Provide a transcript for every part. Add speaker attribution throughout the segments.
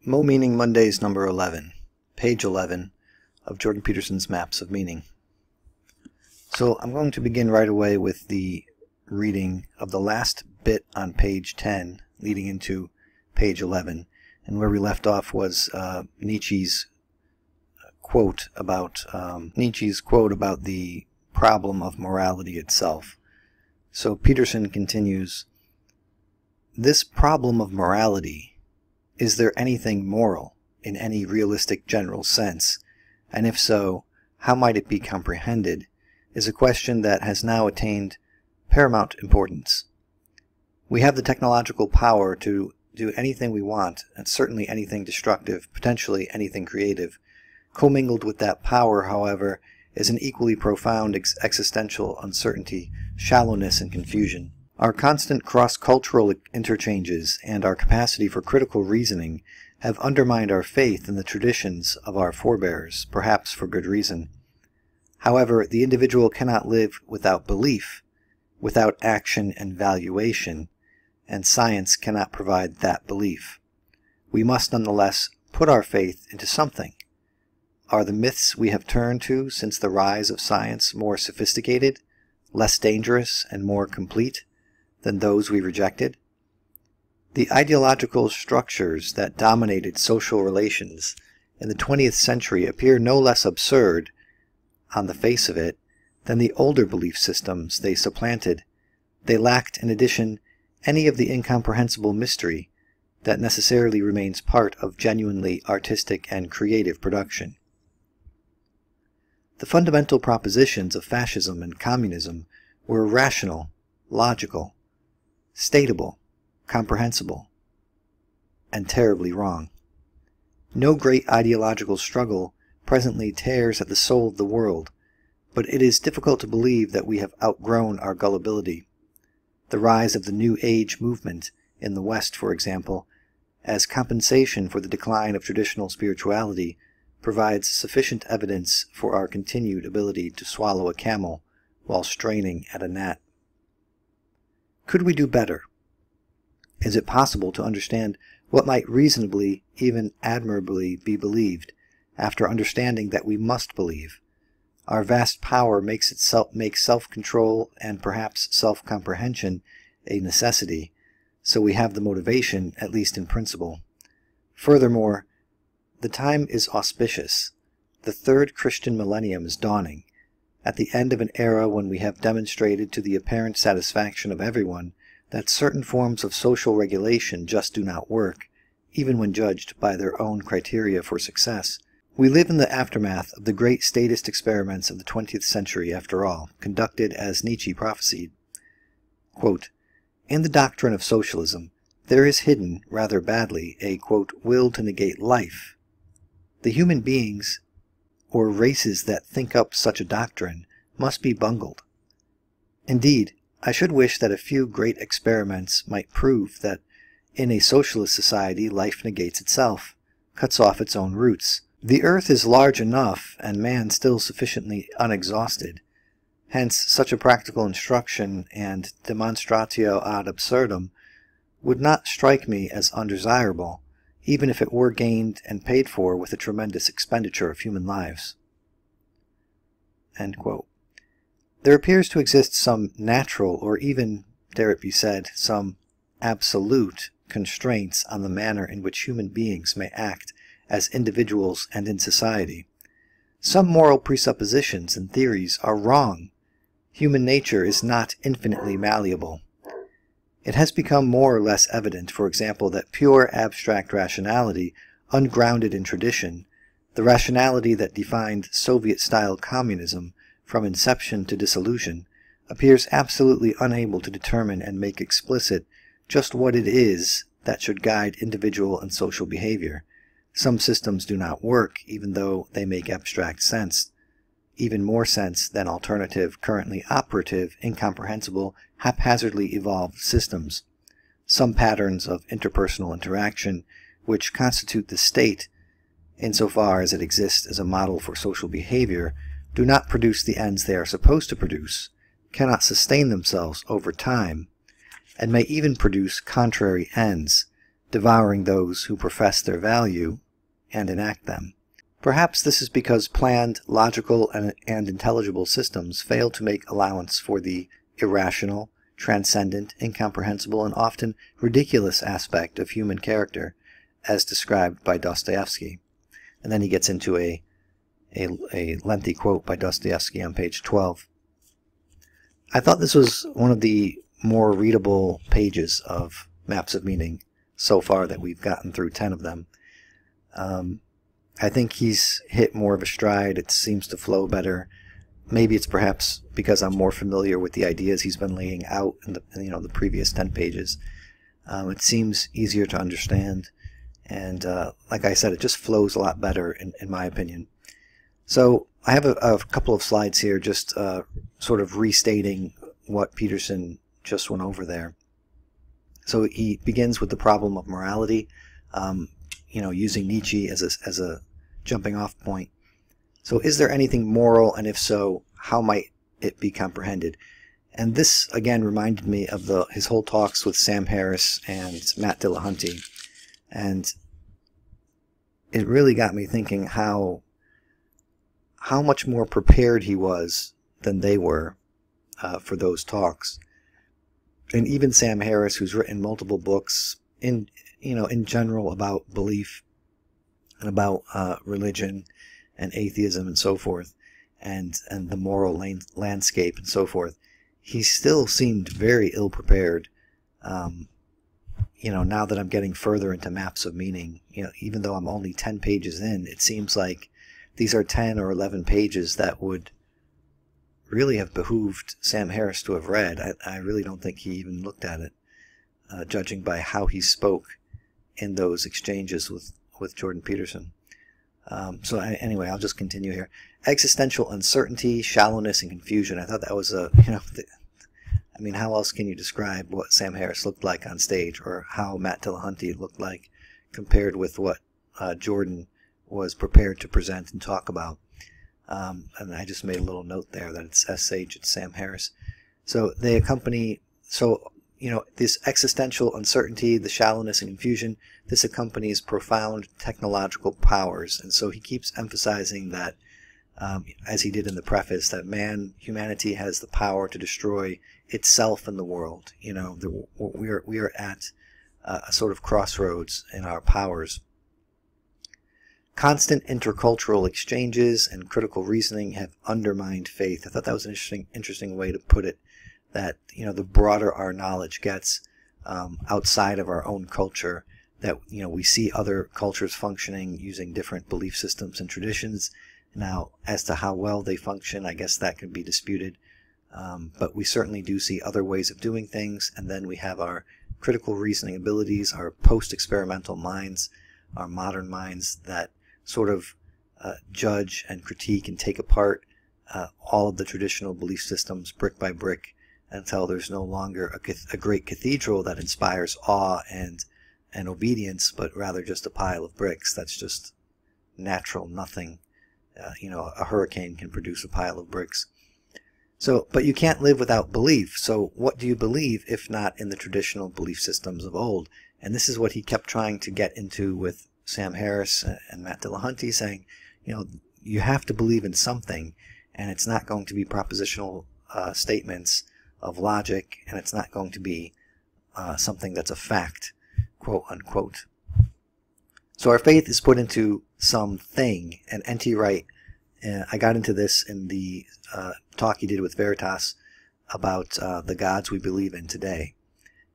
Speaker 1: Meaning Mondays number 11, page 11 of Jordan Peterson's Maps of Meaning. So I'm going to begin right away with the reading of the last bit on page 10 leading into page 11, and where we left off was Nietzsche's quote about the problem of morality itself. So Peterson continues, "This problem of morality, is there anything moral in any realistic general sense, and if so, how might it be comprehended, is a question that has now attained paramount importance. We have the technological power to do anything we want, and certainly anything destructive, potentially anything creative. Commingled with that power, however, is an equally profound existential uncertainty, shallowness, and confusion. Our constant cross-cultural interchanges and our capacity for critical reasoning have undermined our faith in the traditions of our forebears, perhaps for good reason. However, the individual cannot live without belief, without action and valuation, and science cannot provide that belief. We must nonetheless put our faith into something. Are the myths we have turned to since the rise of science more sophisticated, less dangerous, and more complete than those we rejected? The ideological structures that dominated social relations in the 20th century appear no less absurd, on the face of it, than the older belief systems they supplanted. They lacked, in addition, any of the incomprehensible mystery that necessarily remains part of genuinely artistic and creative production. The fundamental propositions of fascism and communism were rational, logical, statable, comprehensible, and terribly wrong. No great ideological struggle presently tears at the soul of the world, but it is difficult to believe that we have outgrown our gullibility. The rise of the New Age movement in the West, for example, as compensation for the decline of traditional spirituality, provides sufficient evidence for our continued ability to swallow a camel while straining at a gnat. Could we do better? Is it possible to understand what might reasonably, even admirably, be believed, after understanding that we must believe? Our vast power makes self-control and perhaps self-comprehension a necessity, so we have the motivation, at least in principle. Furthermore, the time is auspicious. The third Christian millennium is dawning, at the end of an era when we have demonstrated to the apparent satisfaction of everyone that certain forms of social regulation just do not work, even when judged by their own criteria for success. We live in the aftermath of the great statist experiments of the 20th century, after all, conducted as Nietzsche prophesied. Quote, "In the doctrine of socialism, there is hidden, rather badly, a, quote, will to negate life. The human beings, or races that think up such a doctrine, must be bungled. Indeed, I should wish that a few great experiments might prove that in a socialist society life negates itself, cuts off its own roots. The earth is large enough, and man still sufficiently unexhausted. Hence such a practical instruction and demonstratio ad absurdum would not strike me as undesirable, even if it were gained and paid for with a tremendous expenditure of human lives." End quote. There appears to exist some natural, or even, dare it be said, some absolute constraints on the manner in which human beings may act as individuals and in society. Some moral presuppositions and theories are wrong. Human nature is not infinitely malleable. It has become more or less evident, for example, that pure abstract rationality, ungrounded in tradition, the rationality that defined Soviet-style communism from inception to dissolution, appears absolutely unable to determine and make explicit just what it is that should guide individual and social behavior. Some systems do not work, even though they make abstract sense, even more sense than alternative, currently operative, incomprehensible, haphazardly evolved systems. Some patterns of interpersonal interaction, which constitute the state, insofar as it exists as a model for social behavior, do not produce the ends they are supposed to produce, cannot sustain themselves over time, and may even produce contrary ends, devouring those who profess their value and enact them. Perhaps this is because planned, logical, and intelligible systems fail to make allowance for the irrational, transcendent, incomprehensible, and often ridiculous aspect of human character, as described by Dostoevsky. And then he gets into a lengthy quote by Dostoevsky on page 12. I thought this was one of the more readable pages of Maps of Meaning so far, that we've gotten through 10 of them. I think he's hit more of a stride. It seems to flow better. Maybe it's perhaps because I'm more familiar with the ideas he's been laying out in the previous 10 pages. It seems easier to understand, and like I said, it just flows a lot better in my opinion. So I have a couple of slides here, just sort of restating what Peterson just went over there. So he begins with the problem of morality, using Nietzsche as a jumping off point. So is there anything moral, and if so, how might it be comprehended? And this again reminded me of his whole talks with Sam Harris and Matt Dillahunty, and it really got me thinking how much more prepared he was than they were for those talks. And even Sam Harris, who's written multiple books in general about belief and about religion and atheism and so forth, and the moral landscape and so forth, he still seemed very ill-prepared. Now that I'm getting further into Maps of Meaning, even though I'm only 10 pages in, it seems like these are 10 or 11 pages that would really have behooved Sam Harris to have read. I really don't think he even looked at it, judging by how he spoke in those exchanges with Jordan Peterson. So anyway, I'll just continue here. Existential uncertainty, shallowness, and confusion. I thought that was how else can you describe what Sam Harris looked like on stage, or how Matt Dillahunty looked like compared with what Jordan was prepared to present and talk about? And I just made a little note there that it's SH, it's Sam Harris. So they accompany, this existential uncertainty, the shallowness and confusion, this accompanies profound technological powers. And so he keeps emphasizing that, as he did in the preface, that humanity has the power to destroy itself and the world. We are at a sort of crossroads in our powers. Constant intercultural exchanges and critical reasoning have undermined faith. I thought that was an interesting way to put it, that the broader our knowledge gets outside of our own culture, that we see other cultures functioning using different belief systems and traditions. Now, as to how well they function, I guess that can be disputed, but we certainly do see other ways of doing things. And then we have our critical reasoning abilities, our post-experimental minds, our modern minds that sort of judge and critique and take apart all of the traditional belief systems brick by brick until there's no longer a great cathedral that inspires awe and obedience, but rather just a pile of bricks that's just natural nothing. A hurricane can produce a pile of bricks. So, but you can't live without belief. So what do you believe if not in the traditional belief systems of old? And this is what he kept trying to get into with Sam Harris and Matt Dillahunty, saying, you have to believe in something, and it's not going to be propositional statements of logic, and it's not going to be something that's a fact, quote unquote. So our faith is put into something, and N.T. Wright, I got into this in the talk he did with Veritas about the gods we believe in today,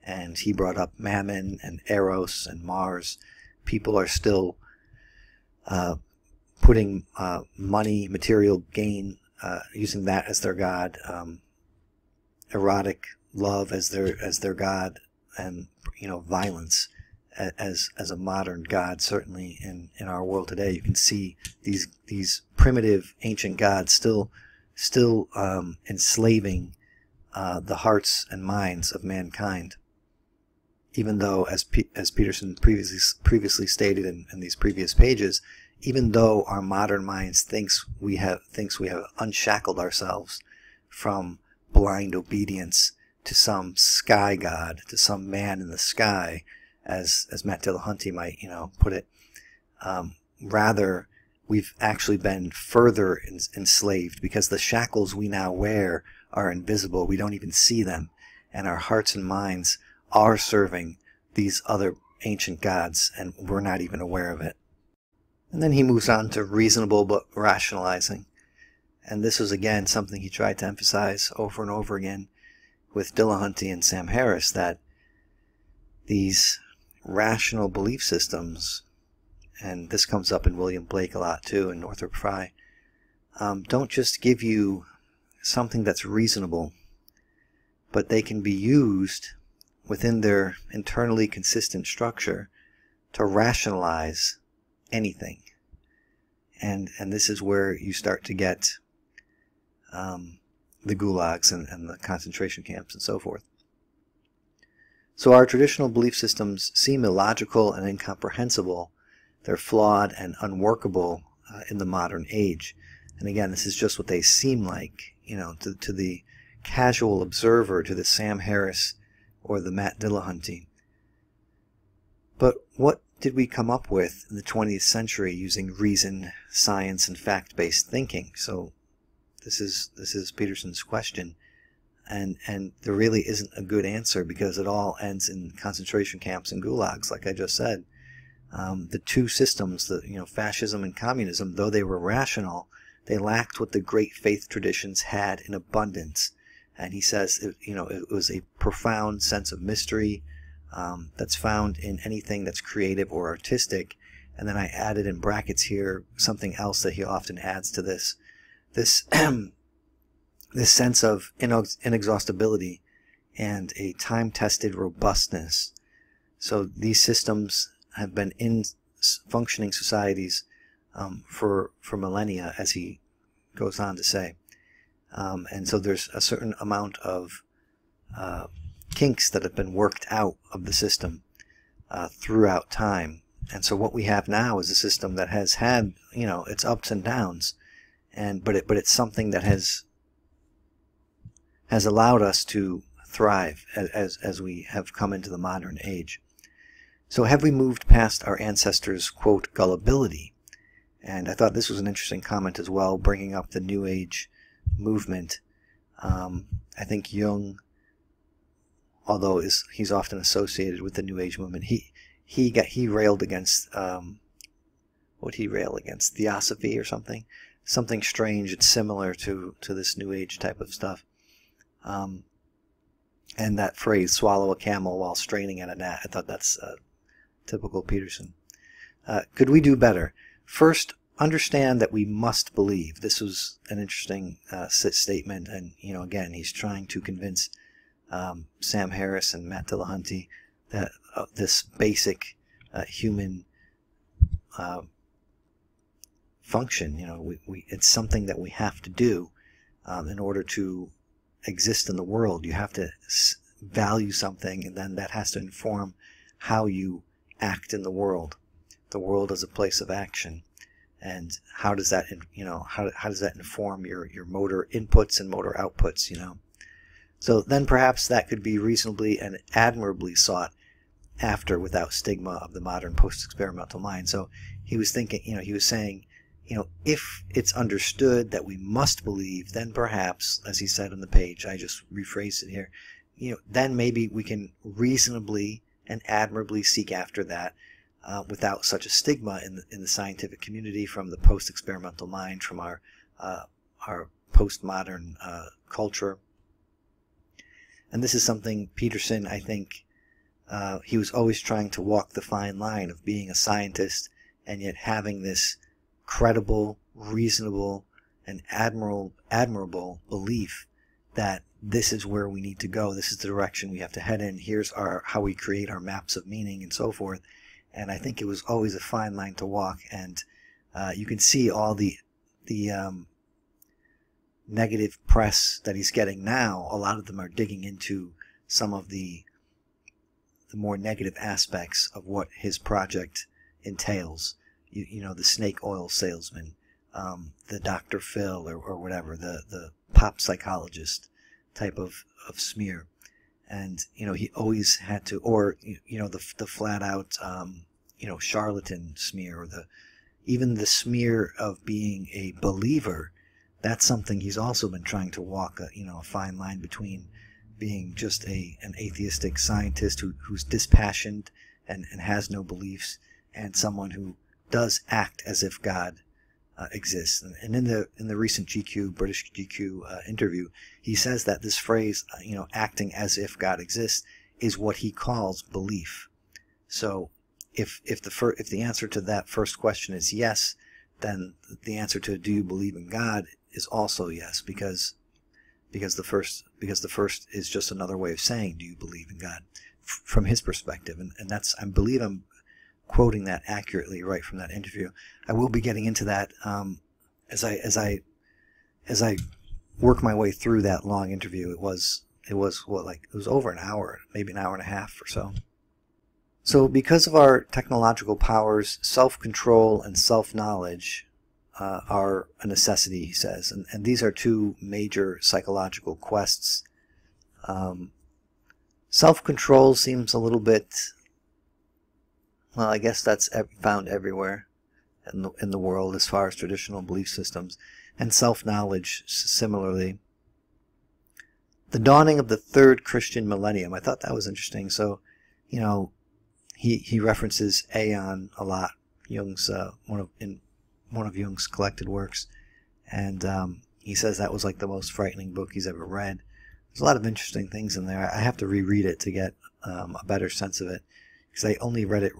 Speaker 1: and he brought up Mammon and Eros and Mars. People are still putting money, material gain, using that as their god, erotic love as their god, and violence as a modern god. Certainly in our world today, you can see these primitive ancient gods still enslaving the hearts and minds of mankind. Even though, as Peterson previously stated in these previous pages, even though our modern minds thinks we have unshackled ourselves from blind obedience to some sky god, to some man in the sky, as Matt Dillahunty might, put it. Rather, we've actually been further enslaved, because the shackles we now wear are invisible. We don't even see them. And our hearts and minds are serving these other ancient gods, and we're not even aware of it. And then he moves on to reasonable but rationalizing. And this was, again, something he tried to emphasize over and over again with Dillahunty and Sam Harris, that these rational belief systems, and this comes up in William Blake a lot too, and Northrop Frye, don't just give you something that's reasonable, but they can be used within their internally consistent structure to rationalize anything. And this is where you start to get the gulags and the concentration camps and so forth. So our traditional belief systems seem illogical and incomprehensible. They're flawed and unworkable in the modern age. And again, this is just what they seem like, to the casual observer, to the Sam Harris or the Matt Dillahunty. But what did we come up with in the 20th century using reason, science, and fact-based thinking? So this is Peterson's question, and there really isn't a good answer, because it all ends in concentration camps and gulags, like I just said. The two systems, fascism and communism, though they were rational, they lacked what the great faith traditions had in abundance. And he says, it was a profound sense of mystery that's found in anything that's creative or artistic. And then I added in brackets here something else that he often adds to this sense of inexhaustibility and a time-tested robustness. So these systems have been in functioning societies for millennia, as he goes on to say. And so there's a certain amount of kinks that have been worked out of the system throughout time. And so what we have now is a system that has had, its ups and downs, but it's something that has allowed us to thrive as we have come into the modern age. So have we moved past our ancestors' quote gullibility? And I thought this was an interesting comment as well, bringing up the New Age movement. I think Jung, although he's often associated with the New Age movement, he railed against what he railed against, theosophy or something strange and similar to this New Age type of stuff. And that phrase, swallow a camel while straining at a gnat, I thought that's typical Peterson. Could we do better? First, understand that we must believe. This was an interesting statement, and again, he's trying to convince Sam Harris and Matt Dillahunty that this basic human function, it's something that we have to do in order to exist in the world. You have to value something, and then that has to inform how you act in the world. The world is a place of action, and how does that how does that inform your motor inputs and motor outputs? So then perhaps that could be reasonably and admirably sought after without stigma of the modern post-experimental mind. So he was thinking, he was saying, if it's understood that we must believe, then perhaps, as he said on the page, I just rephrased it here, then maybe we can reasonably and admirably seek after that without such a stigma in the scientific community, from the post-experimental mind, from our postmodern culture. And this is something Peterson, I think, he was always trying to walk the fine line of being a scientist and yet having this credible, reasonable, and admirable belief that this is where we need to go, this is the direction we have to head in, here's how we create our maps of meaning and so forth. And I think it was always a fine line to walk, and you can see all the negative press that he's getting now. A lot of them are digging into some of the more negative aspects of what his project entails. The snake oil salesman, the Dr. Phil or whatever, the pop psychologist type of smear. And he always had to, or the flat out charlatan smear, or even the smear of being a believer. That's something he's also been trying to walk a fine line between being just an atheistic scientist who's dispassionate and has no beliefs, and someone who does act as if God exists. And in the recent British GQ interview, he says that this phrase, acting as if God exists, is what he calls belief. So if the answer to that first question is yes, then the answer to do you believe in God is also yes, because the first is just another way of saying do you believe in God from his perspective, and that's, I believe I'm quoting that accurately right from that interview. I will be getting into that as I work my way through that long interview. It was over an hour, maybe an hour and a half or so. So because of our technological powers, self-control and self-knowledge are a necessity, he says, and these are two major psychological quests. Self-control seems a little bit, well, I guess that's found everywhere in the world as far as traditional belief systems, and self-knowledge similarly. The dawning of the third Christian millennium, I thought that was interesting. So, he references Aeon a lot, Jung's in one of Jung's collected works, and he says that was like the most frightening book he's ever read. There's a lot of interesting things in there. I have to reread it to get a better sense of it, because I only read it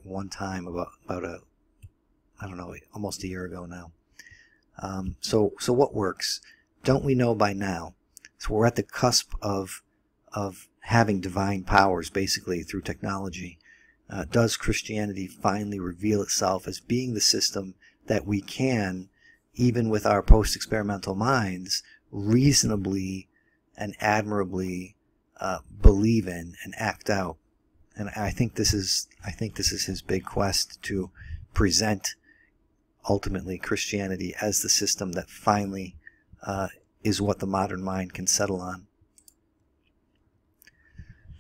Speaker 1: one time about I don't know, almost a year ago now. So what works? Don't we know by now? So we're at the cusp of having divine powers, basically, through technology. Does Christianity finally reveal itself as being the system that we can, even with our post-experimental minds, reasonably and admirably believe in and act out? And I think this is his big quest, to present ultimately Christianity as the system that finally is what the modern mind can settle on.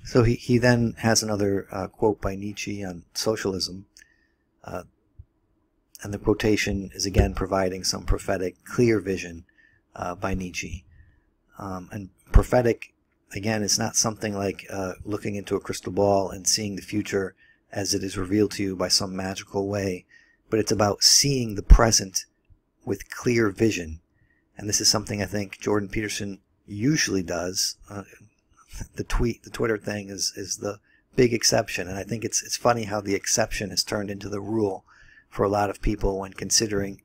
Speaker 1: So he then has another quote by Nietzsche on socialism, and the quotation is again providing some prophetic, clear vision by Nietzsche. And prophetic, again, is not something like looking into a crystal ball and seeing the future as it is revealed to you by some magical way, but it's about seeing the present with clear vision. And this is something I think Jordan Peterson usually does. The Twitter thing is the big exception, and I think it's funny how the exception has turned into the rule for a lot of people when considering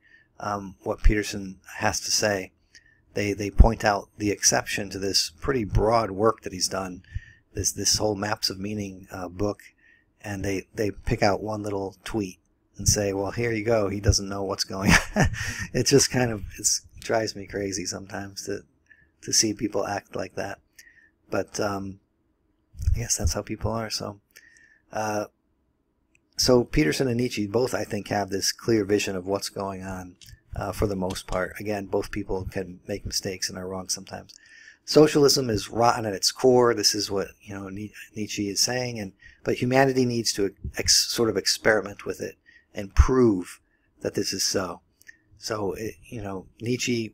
Speaker 1: what Peterson has to say. They point out the exception to this pretty broad work that he's done, this whole Maps of Meaning book, and they pick out one little tweet and say, well, here you go, he doesn't know what's going on. It just kind of drives me crazy sometimes to see people act like that. But I guess that's how people are. So Peterson and Nietzsche both, I think, have this clear vision of what's going on for the most part. Again, both people can make mistakes and are wrong sometimes. Socialism is rotten at its core. This is what Nietzsche is saying, but humanity needs to sort of experiment with it and prove that this is so. So Nietzsche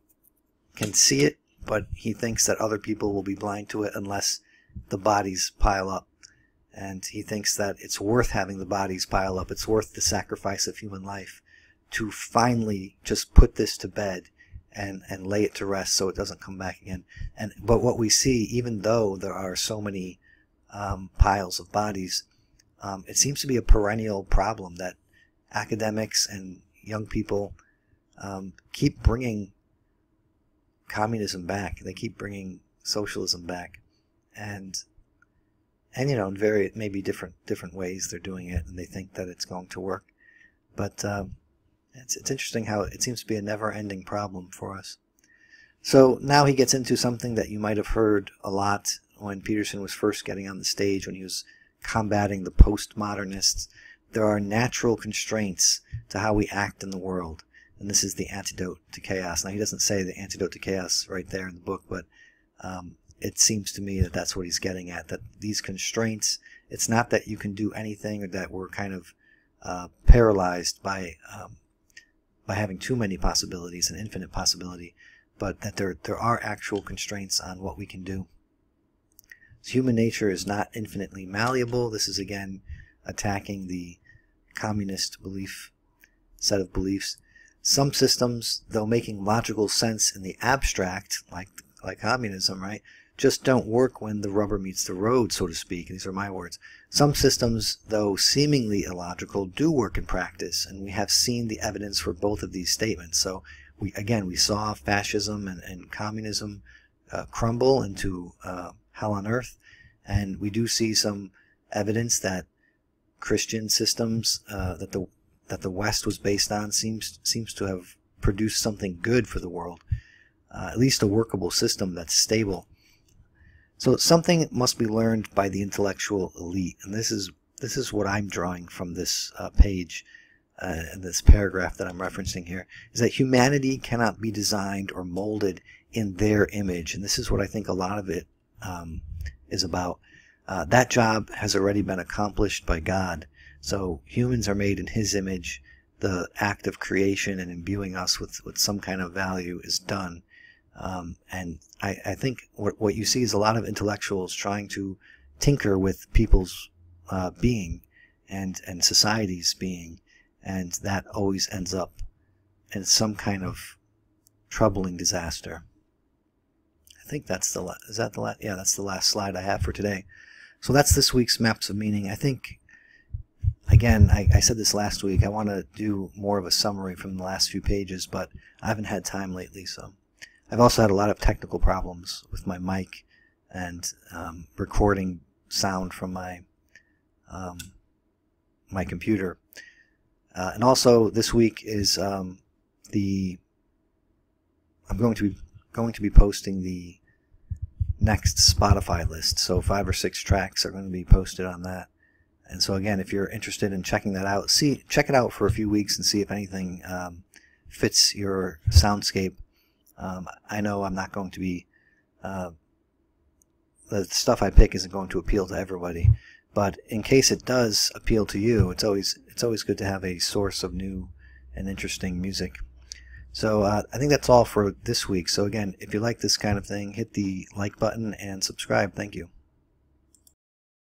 Speaker 1: can see it, but he thinks that other people will be blind to it unless the bodies pile up. And he thinks that it's worth having the bodies pile up. It's worth the sacrifice of human life to finally just put this to bed and lay it to rest so it doesn't come back again. But what we see, even though there are so many piles of bodies, it seems to be a perennial problem that academics and young people keep bringing communism back. They keep bringing socialism back, and in very maybe different ways they're doing it, and they think that it's going to work. But it's interesting how it seems to be a never-ending problem for us. So now he gets into something that you might have heard a lot when Peterson was first getting on the stage, when he was combating the postmodernists. There are natural constraints to how we act in the world. And this is the antidote to chaos. Now, he doesn't say the antidote to chaos right there in the book, but it seems to me that that's what he's getting at, that these constraints, it's not that you can do anything or that we're kind of paralyzed by having too many possibilities, an infinite possibility, but that there are actual constraints on what we can do. So human nature is not infinitely malleable. This is again attacking the communist set of beliefs. Some systems, though making logical sense in the abstract, like communism, right, just don't work when the rubber meets the road, so to speak. These are my words. Some systems, though seemingly illogical, do work in practice, and we have seen the evidence for both of these statements. So we saw fascism and communism crumble into hell on earth, and we do see some evidence that Christian systems that the West was based on seems to have produced something good for the world, at least a workable system that's stable. So something must be learned by the intellectual elite, and this is what I'm drawing from this page and this paragraph that I'm referencing here, is that humanity cannot be designed or molded in their image, and this is what I think a lot of it is about. That job has already been accomplished by God. So humans are made in His image. The act of creation and imbuing us with some kind of value is done. And I think what you see is a lot of intellectuals trying to tinker with people's being and society's being, and that always ends up in some kind of troubling disaster. I think that's the last. Is that the last? Yeah, that's the last slide I have for today. So that's this week's Maps of Meaning. I think, again, I said this last week, I want to do more of a summary from the last few pages, but I haven't had time lately, so. I've also had a lot of technical problems with my mic and recording sound from my my computer. And also this week is I'm going to be posting the next Spotify list. So 5 or 6 tracks are going to be posted on that. And so again, if you're interested in checking that out, check it out for a few weeks and see if anything fits your soundscape. I know I'm not going to be, the stuff I pick isn't going to appeal to everybody, but in case it does appeal to you, it's always good to have a source of new and interesting music. So I think that's all for this week. So again, if you like this kind of thing, hit the like button and subscribe. Thank you.